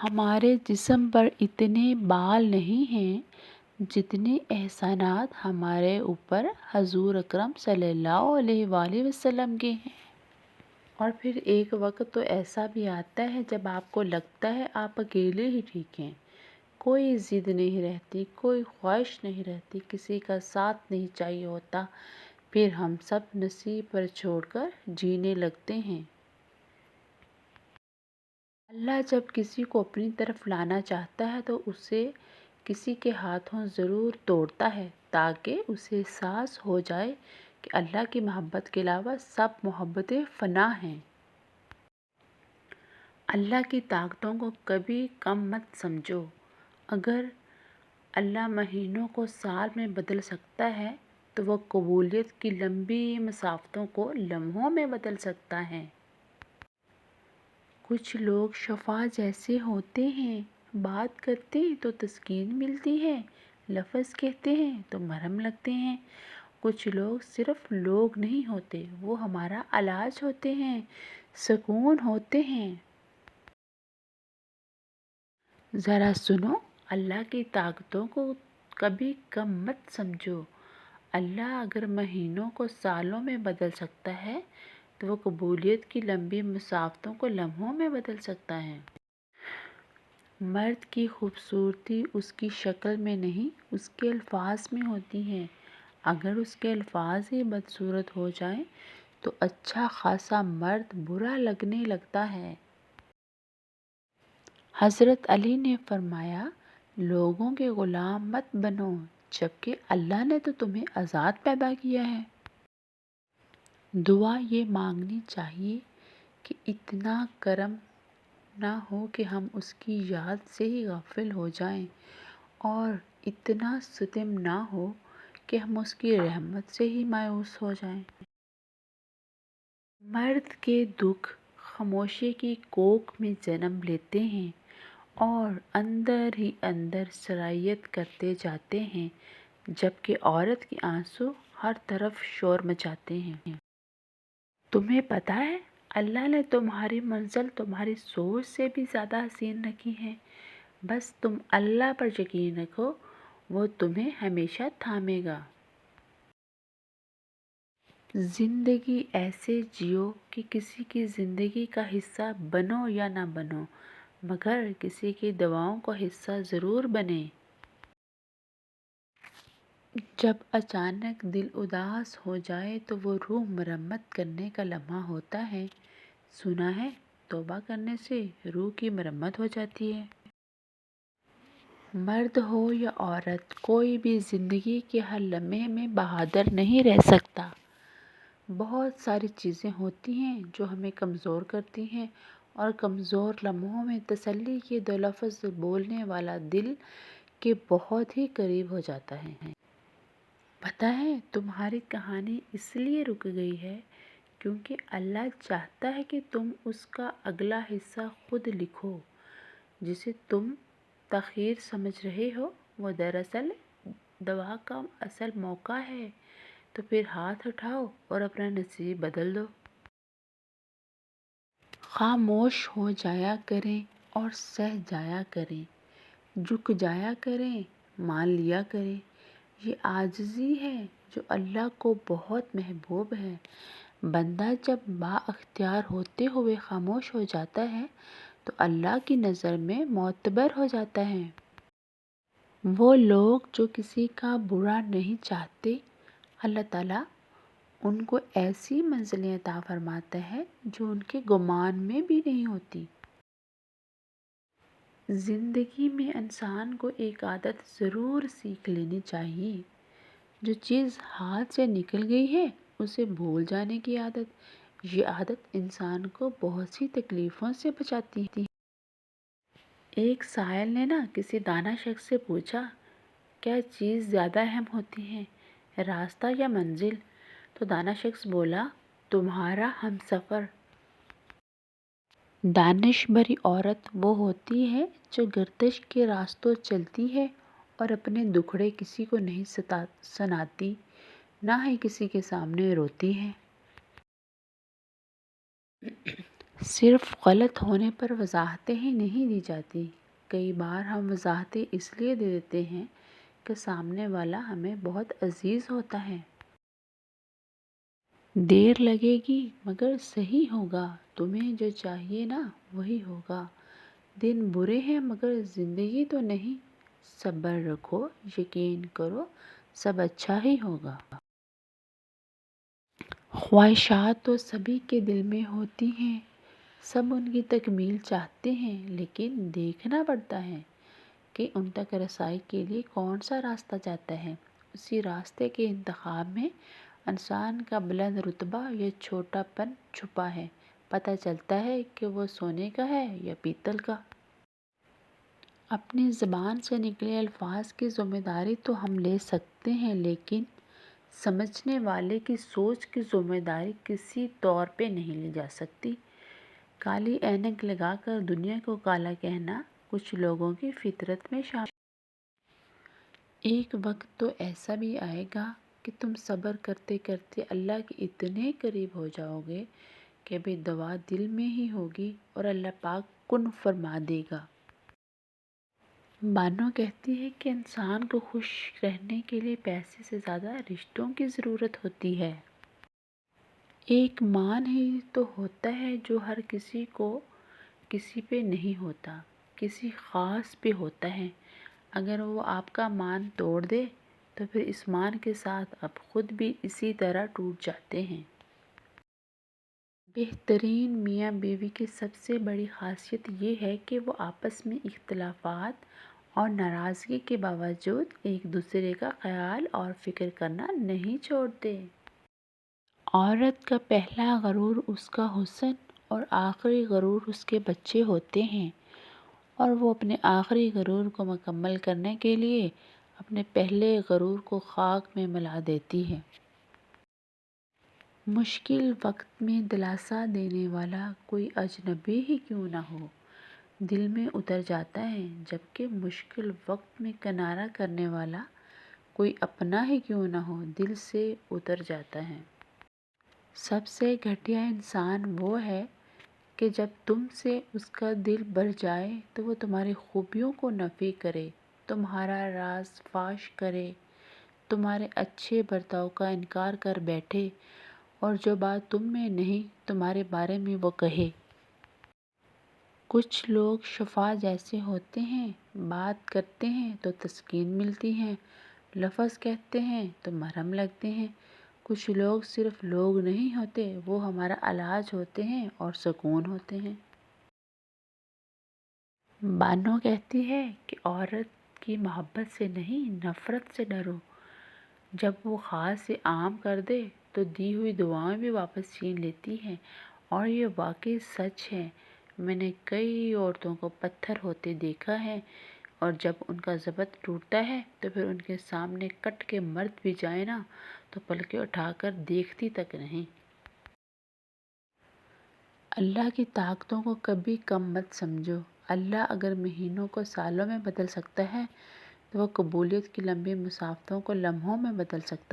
ہمارے جسم پر اتنے بال نہیں ہیں جتنے احسانات ہمارے اوپر حضور اکرم صلی اللہ علیہ وآلہ وسلم کے ہیں۔ اور پھر ایک وقت تو ایسا بھی آتا ہے جب آپ کو لگتا ہے آپ اکیلے ہی ٹھیک ہیں، کوئی ضد نہیں رہتی، کوئی خواہش نہیں رہتی، کسی کا ساتھ نہیں چاہیے ہوتا، پھر ہم سب نصیب پر چھوڑ کر جینے لگتے ہیں۔ اللہ جب کسی کو اپنی طرف لانا چاہتا ہے تو اسے کسی کے ہاتھوں ضرور توڑتا ہے تاکہ اسے احساس ہو جائے کہ اللہ کی محبت کے علاوہ سب محبتیں فنا ہیں۔ اللہ کی طاقتوں کو کبھی کم مت سمجھو۔ اگر اللہ مہینوں کو سال میں بدل سکتا ہے تو وہ قبولیت کی لمبی مسافتوں کو لمحوں میں بدل سکتا ہے۔ کچھ لوگ شفا جیسے ہوتے ہیں، بات کرتے ہیں تو تسکین ملتی ہے، لفظ کہتے ہیں تو مرہم لگتے ہیں۔ کچھ لوگ صرف لوگ نہیں ہوتے، وہ ہمارا علاج ہوتے ہیں، سکون ہوتے ہیں۔ ذرا سنو، اللہ کی طاقتوں کو کبھی کم مت سمجھو۔ اللہ اگر مہینوں کو سالوں میں بدل سکتا ہے تو وہ قبولیت کی لمبی مسافتوں کو لمحوں میں بدل سکتا ہے۔ مرد کی خوبصورتی اس کی شکل میں نہیں، اس کے الفاظ میں ہوتی ہے۔ اگر اس کے الفاظ ہی بدصورت ہو جائیں تو اچھا خاصا مرد برا لگنے لگتا ہے۔ حضرت علی نے فرمایا، لوگوں کے غلام مت بنو جبکہ اللہ نے تو تمہیں آزاد پیدا کیا ہے۔ دعا یہ مانگنی چاہیے کہ اتنا کرم نہ ہو کہ ہم اس کی یاد سے ہی غافل ہو جائیں، اور اتنا ستم نہ ہو کہ ہم اس کی رحمت سے ہی مایوس ہو جائیں۔ مرد کے دکھ خاموشی کی کوکھ میں جنم لیتے ہیں اور اندر ہی اندر سرایت کرتے جاتے ہیں، جبکہ عورت کے آنسو ہر طرف شور مچاتے ہیں۔ تمہیں پتہ ہے اللہ نے تمہاری منزل تمہاری سوچ سے بھی زیادہ حسین رکھی ہے۔ بس تم اللہ پر یقین رکھو، وہ تمہیں ہمیشہ تھامے گا۔ زندگی ایسے جیو کہ کسی کی زندگی کا حصہ بنو یا نہ بنو، مگر کسی کی دعاؤں کا حصہ ضرور بنے۔ جب اچانک دل اداس ہو جائے تو وہ روح مرمت کرنے کا لمحہ ہوتا ہے۔ سنا ہے توبہ کرنے سے روح کی مرمت ہو جاتی ہے۔ مرد ہو یا عورت، کوئی بھی زندگی کے ہر لمحے میں بہادر نہیں رہ سکتا۔ بہت ساری چیزیں ہوتی ہیں جو ہمیں کمزور کرتی ہیں، اور کمزور لمحوں میں تسلی کے دو لفظ بولنے والا دل کے بہت ہی قریب ہو جاتا ہے۔ پتہ ہے تمہاری کہانی اس لیے رک گئی ہے کیونکہ اللہ چاہتا ہے کہ تم اس کا اگلا حصہ خود لکھو۔ جسے تم تاخیر سمجھ رہے ہو وہ دراصل دعا کا اصل موقع ہے۔ تو پھر ہاتھ اٹھاؤ اور اپنا نصیب بدل دو۔ خاموش ہو جایا کریں اور سہ جایا کریں، جھک جایا کریں، مان لیا کریں۔ یہ عاجزی ہے جو اللہ کو بہت محبوب ہے۔ بندہ جب با اختیار ہوتے ہوئے خاموش ہو جاتا ہے تو اللہ کی نظر میں معتبر ہو جاتا ہے۔ وہ لوگ جو کسی کا برا نہیں چاہتے، اللہ تعالیٰ ان کو ایسی منزلیں عطا فرماتا ہے جو ان کے گمان میں بھی نہیں ہوتی۔ زندگی میں انسان کو ایک عادت ضرور سیکھ لینی چاہیے۔ جو چیز ہاتھ سے نکل گئی ہے اسے بھول جانے کی عادت۔ یہ عادت انسان کو بہت سی تکلیفوں سے بچاتی ہے۔ ایک سائل نے کسی دانا شخص سے پوچھا، کیا چیز زیادہ اہم ہوتی ہے، راستہ یا منزل؟ تو دانا شخص بولا، تمہارا ہمسفر۔ دانش بھری عورت وہ ہوتی ہے جو گردش کے راستوں چلتی ہے اور اپنے دکھڑے کسی کو نہیں سناتی، نہ ہی کسی کے سامنے روتی ہے۔ صرف غلط ہونے پر وضاحتیں ہی نہیں دی جاتی، کئی بار ہم وضاحتیں اس لیے دے دیتے ہیں کہ سامنے والا ہمیں بہت عزیز ہوتا ہے۔ دیر لگے گی مگر صحیح ہوگا، تمہیں جو چاہیے نا وہی ہوگا۔ دن برے ہیں مگر زندگی تو نہیں، صبر رکھو یقین کرو سب اچھا ہی ہوگا۔ خواہشات تو سبھی کے دل میں ہوتی ہیں، سب ان کی تکمیل چاہتے ہیں، لیکن دیکھنا پڑتا ہے کہ ان تک رسائی کے لیے کون سا راستہ جاتا ہے۔ اسی راستے کے انتخاب میں انسان کا بلند رتبہ یا چھوٹا پن چھپا ہے، پتہ چلتا ہے کہ وہ سونے کا ہے یا پیتل کا۔ اپنی زبان سے نکلے الفاظ کی ذمہ داری تو ہم لے سکتے ہیں، لیکن سمجھنے والے کی سوچ کی ذمہ داری کسی طور پہ نہیں لی جا سکتی۔ کالی اینک لگا کر دنیا کو کالا کہنا کچھ لوگوں کی فطرت میں شامل ہے۔ ایک وقت تو ایسا بھی آئے گا کہ تم صبر کرتے کرتے اللہ کے اتنے قریب ہو جاؤ گے کہ بے دعا دل میں ہی ہوگی اور اللہ پاک کن فرما دے گا۔ بانو کہتی ہے کہ انسان کو خوش رہنے کے لیے پیسے سے زیادہ رشتوں کی ضرورت ہوتی ہے۔ ایک مان ہی تو ہوتا ہے جو ہر کسی کو کسی پہ نہیں ہوتا، کسی خاص پہ ہوتا ہے۔ اگر وہ آپ کا مان توڑ دے تو پھر اس مان کے ساتھ آپ خود بھی اسی طرح ٹوٹ جاتے ہیں۔ بہترین میاں بیوی کی سب سے بڑی خاصیت یہ ہے کہ وہ آپس میں اختلافات اور ناراضگی کے باوجود ایک دوسرے کا خیال اور فکر کرنا نہیں چھوڑتے۔ عورت کا پہلا غرور اس کا حسن اور آخری غرور اس کے بچے ہوتے ہیں، اور وہ اپنے آخری غرور کو مکمل کرنے کے لیے اپنے پہلے غرور کو خاک میں ملا دیتی ہے۔ مشکل وقت میں دلاسا دینے والا کوئی اجنبی ہی کیوں نہ ہو دل میں اتر جاتا ہے، جبکہ مشکل وقت میں کنارہ کرنے والا کوئی اپنا ہی کیوں نہ ہو دل سے اتر جاتا ہے۔ سب سے گھٹیا انسان وہ ہے کہ جب تم سے اس کا دل بھر جائے تو وہ تمہاری خوبیوں کو نفی کرے، تمہارا راز فاش کرے، تمہارے اچھے برتاؤ کا انکار کر بیٹھے اور جو بات تم میں نہیں تمہارے بارے میں وہ کہے۔ کچھ لوگ شفا جیسے ہوتے ہیں، بات کرتے ہیں تو تسکین ملتی ہے، لفظ کہتے ہیں تو مرہم لگتے ہیں۔ کچھ لوگ صرف لوگ نہیں ہوتے، وہ ہمارا علاج ہوتے ہیں اور سکون ہوتے ہیں۔ بانو کہتی ہے کہ عورت کی محبت سے نہیں نفرت سے ڈرو، جب وہ خاص سے عام کر دے تو دی ہوئی دعائیں بھی واپس چھین لیتی ہے، اور یہ واقعی سچ ہے۔ میں نے کئی عورتوں کو پتھر ہوتے دیکھا ہے، اور جب ان کا ضبط ٹوٹتا ہے تو پھر ان کے سامنے کٹ کے مرد بھی جائے نا تو پلکیں اٹھا کر دیکھتی تک نہیں۔ اللہ کی طاقتوں کو کبھی کم مت سمجھو، اللہ اگر مہینوں کو سالوں میں بدل سکتا ہے تو وہ قبولیت کی لمبی مسافتوں کو لمحوں میں بدل سکتا ہے۔